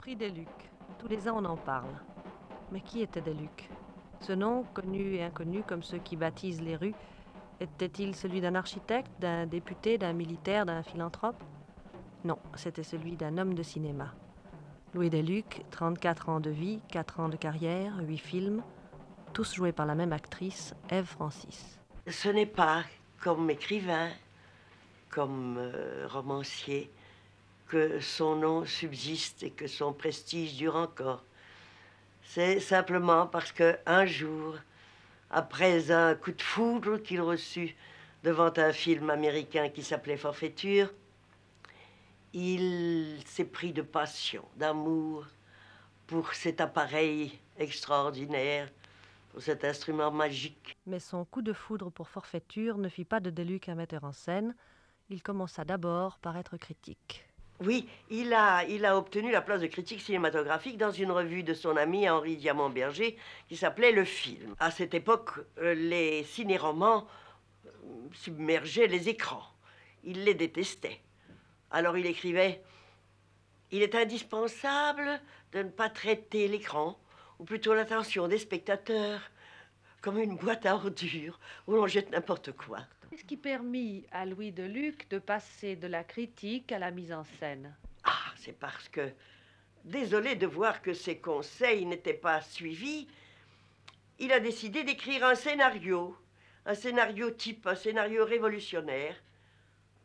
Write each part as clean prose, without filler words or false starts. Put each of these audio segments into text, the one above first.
Prix des Luc. Tous les ans, on en parle. Mais qui était des Luc? Ce nom, connu et inconnu comme ceux qui baptisent les rues, était-il celui d'un architecte, d'un député, d'un militaire, d'un philanthrope? Non, c'était celui d'un homme de cinéma. Louis Deluc, 34 ans de vie, 4 ans de carrière, 8 films, tous joués par la même actrice, Ève Francis. Ce n'est pas comme écrivain, comme romancier, que son nom subsiste et que son prestige dure encore. C'est simplement parce qu'un jour, après un coup de foudre qu'il reçut devant un film américain qui s'appelait Forfaiture, il s'est pris de passion, d'amour pour cet appareil extraordinaire, pour cet instrument magique. Mais son coup de foudre pour Forfaiture ne fit pas de Deluc un metteur en scène. Il commença d'abord par être critique. Oui, il a obtenu la place de critique cinématographique dans une revue de son ami Henri Diamant-Berger qui s'appelait Le Film. À cette époque, les cinéromans submergeaient les écrans. Il les détestait. Alors il écrivait « Il est indispensable de ne pas traiter l'écran, ou plutôt l'attention des spectateurs, comme une boîte à ordures où l'on jette n'importe quoi. » Qu'est-ce qui permit à Louis Deluc de passer de la critique à la mise en scène? Ah, c'est parce que, désolé de voir que ses conseils n'étaient pas suivis, il a décidé d'écrire un scénario type, un scénario révolutionnaire,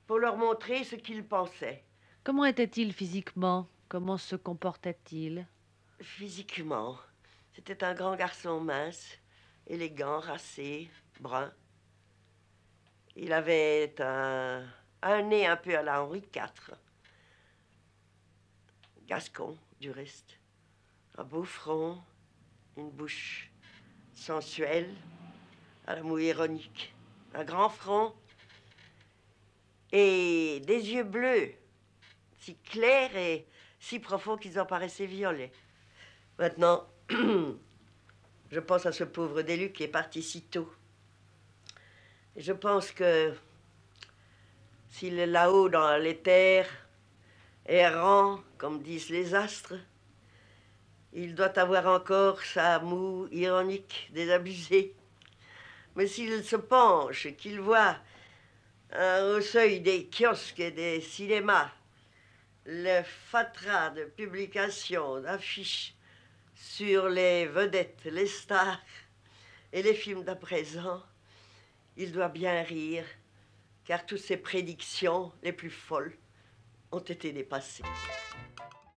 pour leur montrer ce qu'il pensait. Comment était-il physiquement? Comment se comportait-il? Physiquement, c'était un grand garçon mince, élégant, racé, brun. Il avait un nez un peu à la Henri IV. Gascon, du reste. Un beau front, une bouche sensuelle, à la moue ironique. Un grand front et des yeux bleus, si clairs et si profonds qu'ils en paraissaient violets. Maintenant, je pense à ce pauvre Deluc qui est parti si tôt. Et je pense que s'il est là-haut dans l'éther, errant, comme disent les astres, il doit avoir encore sa moue ironique désabusée. Mais s'il se penche et qu'il voit au seuil des kiosques et des cinémas le fatras de publications, d'affiches sur les vedettes, les stars et les films d'à présent, il doit bien rire, car toutes ses prédictions les plus folles ont été dépassées.